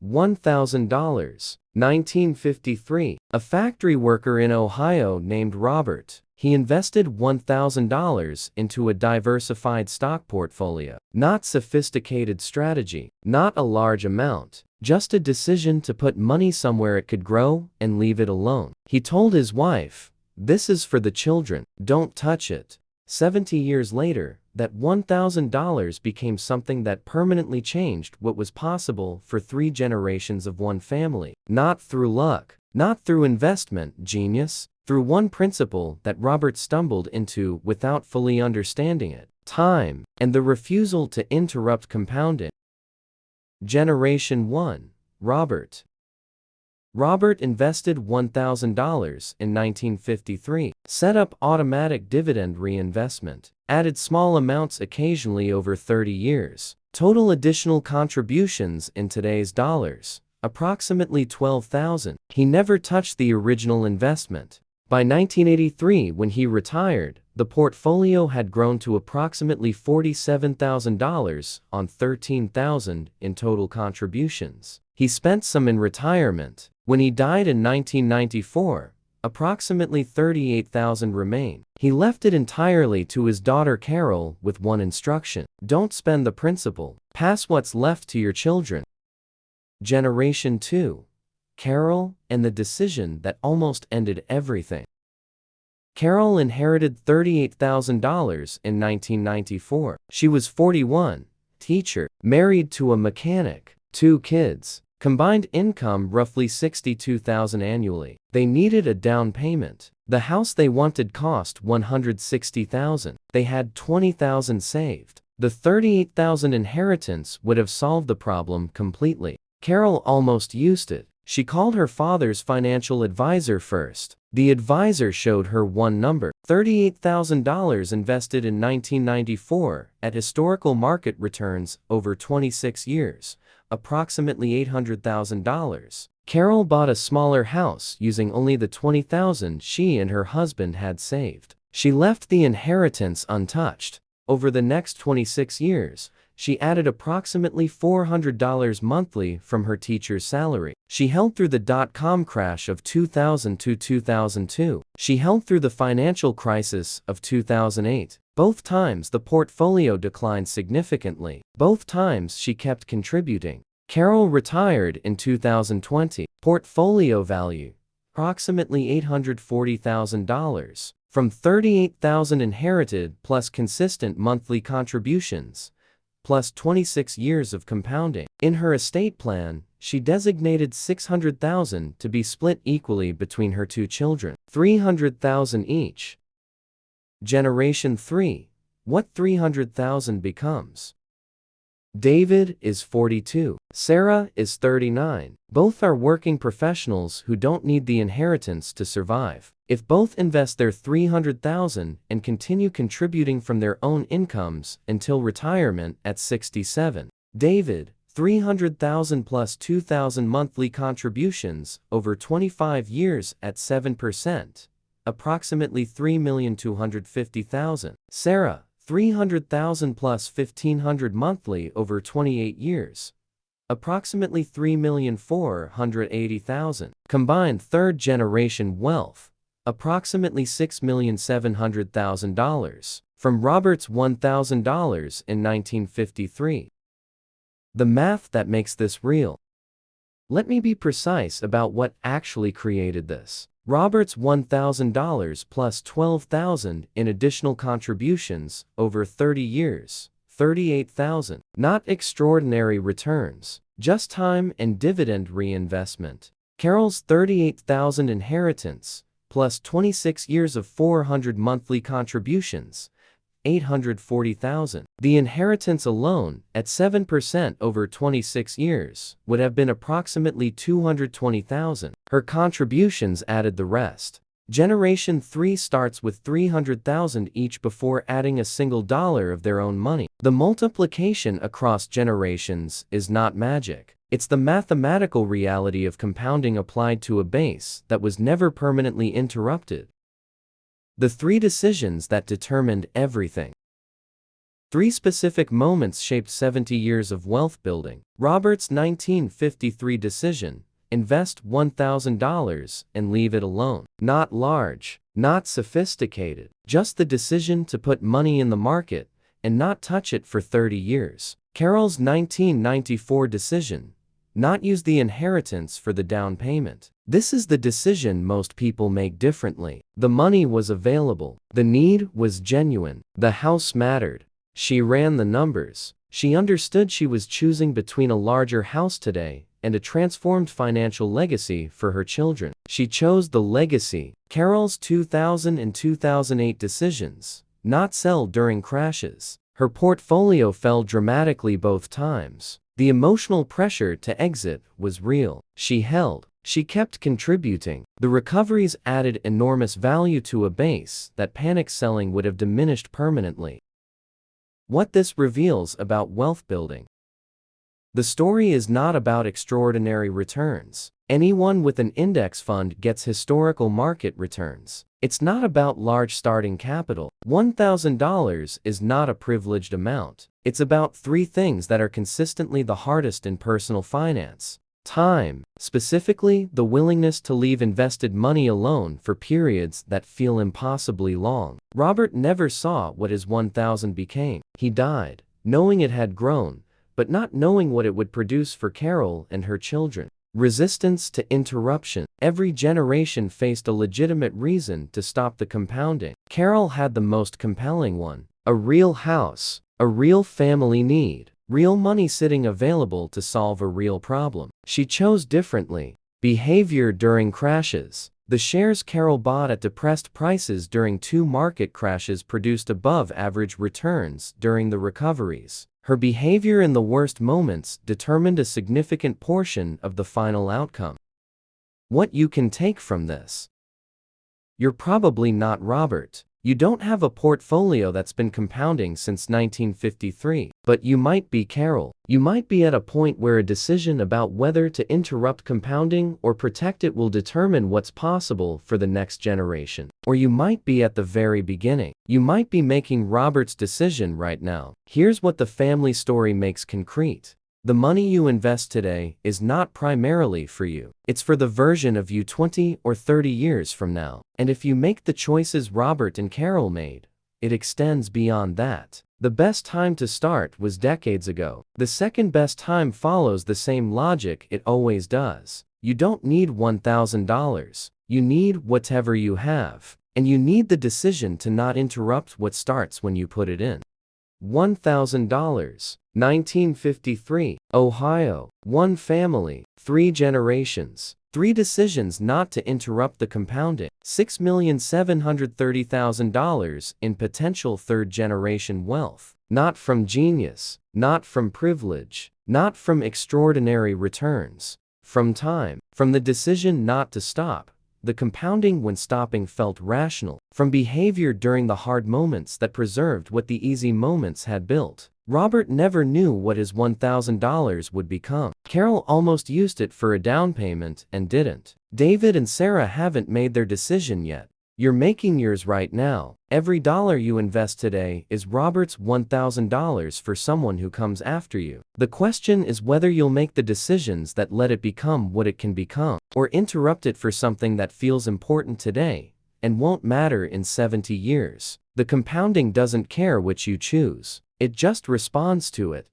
$1,000. 1953. A factory worker in Ohio named Robert. He invested $1,000 into a diversified stock portfolio. Not sophisticated strategy, not a large amount, just a decision to put money somewhere it could grow and leave it alone. He told his wife, "This is for the children, don't touch it." 70 years later, that $1,000 became something that permanently changed what was possible for 3 generations of one family. Not through luck, not through investment genius, through one principle that Robert stumbled into without fully understanding it: time, and the refusal to interrupt compounding. Generation 1. Robert. Robert invested $1,000 in 1953, set up automatic dividend reinvestment, added small amounts occasionally over 30 years. Total additional contributions in today's dollars, approximately $12,000. He never touched the original investment. By 1983, when he retired, the portfolio had grown to approximately $47,000 on $13,000 in total contributions. He spent some in retirement. When he died in 1994, approximately $38,000 remained. He left it entirely to his daughter Carol with one instruction: don't spend the principal, pass what's left to your children. Generation 2. Carol, and the decision that almost ended everything. Carol inherited $38,000 in 1994. She was 41, teacher, married to a mechanic, 2 kids. Combined income roughly $62,000 annually. They needed a down payment. The house they wanted cost $160,000. They had $20,000 saved. The $38,000 inheritance would have solved the problem completely. Carol almost used it. She called her father's financial advisor first. The advisor showed her one number: $38,000 invested in 1994 at historical market returns over 26 years. Approximately $800,000. Carol bought a smaller house using only the $20,000 she and her husband had saved. She left the inheritance untouched. Over the next 26 years, she added approximately $400 monthly from her teacher's salary. She held through the dot-com crash of 2000 to 2002. She held through the financial crisis of 2008. Both times the portfolio declined significantly. Both times she kept contributing. Carol retired in 2020. Portfolio value: approximately $840,000. From $38,000 inherited plus consistent monthly contributions, plus 26 years of compounding. In her estate plan, she designated $600,000 to be split equally between her 2 children, $300,000 each. Generation 3. What $300,000 becomes. David is 42. Sarah is 39. Both are working professionals who don't need the inheritance to survive. If both invest their $300,000 and continue contributing from their own incomes until retirement at 67. David, $300,000 plus $2,000 monthly contributions over 25 years at 7. Approximately $3,250,000. Sarah, $300,000 plus $1,500 monthly over 28 years. Approximately $3,480,000. Combined third-generation wealth, approximately $6,700,000. From Robert's $1,000 in 1953. The math that makes this real. Let me be precise about what actually created this. Robert's $1,000 plus $12,000 in additional contributions over 30 years, $38,000. Not extraordinary returns, just time and dividend reinvestment. Carol's $38,000 inheritance, plus 26 years of $400 monthly contributions, $840,000. The inheritance alone, at 7% over 26 years, would have been approximately $220,000. Her contributions added the rest. Generation 3 starts with $300,000 each before adding a single dollar of their own money. The multiplication across generations is not magic. It's the mathematical reality of compounding applied to a base that was never permanently interrupted. The 3 decisions that determined everything. 3 specific moments shaped 70 years of wealth building. Robert's 1953 decision: invest $1,000 and leave it alone. Not large, not sophisticated, just the decision to put money in the market and not touch it for 30 years. Carol's 1994 decision: not use the inheritance for the down payment. This is the decision most people make differently. The money was available. The need was genuine. The house mattered. She ran the numbers. She understood she was choosing between a larger house today and a transformed financial legacy for her children. She chose the legacy. Carol's 2000 and 2008 decisions: not sell during crashes. Her portfolio fell dramatically both times. The emotional pressure to exit was real. She held. She kept contributing. The recoveries added enormous value to a base that panic selling would have diminished permanently. What this reveals about wealth building: the story is not about extraordinary returns. Anyone with an index fund gets historical market returns. It's not about large starting capital. $1,000 is not a privileged amount. It's about 3 things that are consistently the hardest in personal finance: time, specifically the willingness to leave invested money alone for periods that feel impossibly long. Robert never saw what his 1,000 became. He died, knowing it had grown, but not knowing what it would produce for Carol and her children. Resistance to interruption. Every generation faced a legitimate reason to stop the compounding. Carol had the most compelling one: a real house, a real family need, real money sitting available to solve a real problem. She chose differently. Behavior during crashes. The shares Carol bought at depressed prices during 2 market crashes produced above-average returns during the recoveries. Her behavior in the worst moments determined a significant portion of the final outcome. What you can take from this: you're probably not Robert. You don't have a portfolio that's been compounding since 1953. But you might be Carol. You might be at a point where a decision about whether to interrupt compounding or protect it will determine what's possible for the next generation. Or you might be at the very beginning. You might be making Robert's decision right now. Here's what the family story makes concrete: the money you invest today is not primarily for you. It's for the version of you 20 or 30 years from now. And if you make the choices Robert and Carol made, it extends beyond that. The best time to start was decades ago. The second best time follows the same logic it always does. You don't need $1,000. You need whatever you have. And you need the decision to not interrupt what starts when you put it in. $1,000. 1953, Ohio. 1 family, 3 generations. 3 decisions not to interrupt the compounding. $6,730,000 in potential third-generation wealth. Not from genius, not from privilege, not from extraordinary returns. From time. From the decision not to stop. The compounding when stopping felt rational. From behavior during the hard moments that preserved what the easy moments had built. Robert never knew what his $1,000 would become. Carol almost used it for a down payment and didn't. David and Sarah haven't made their decision yet. You're making yours right now. Every dollar you invest today is Robert's $1,000 for someone who comes after you. The question is whether you'll make the decisions that let it become what it can become, or interrupt it for something that feels important today and won't matter in 70 years. The compounding doesn't care which you choose. It just responds to it.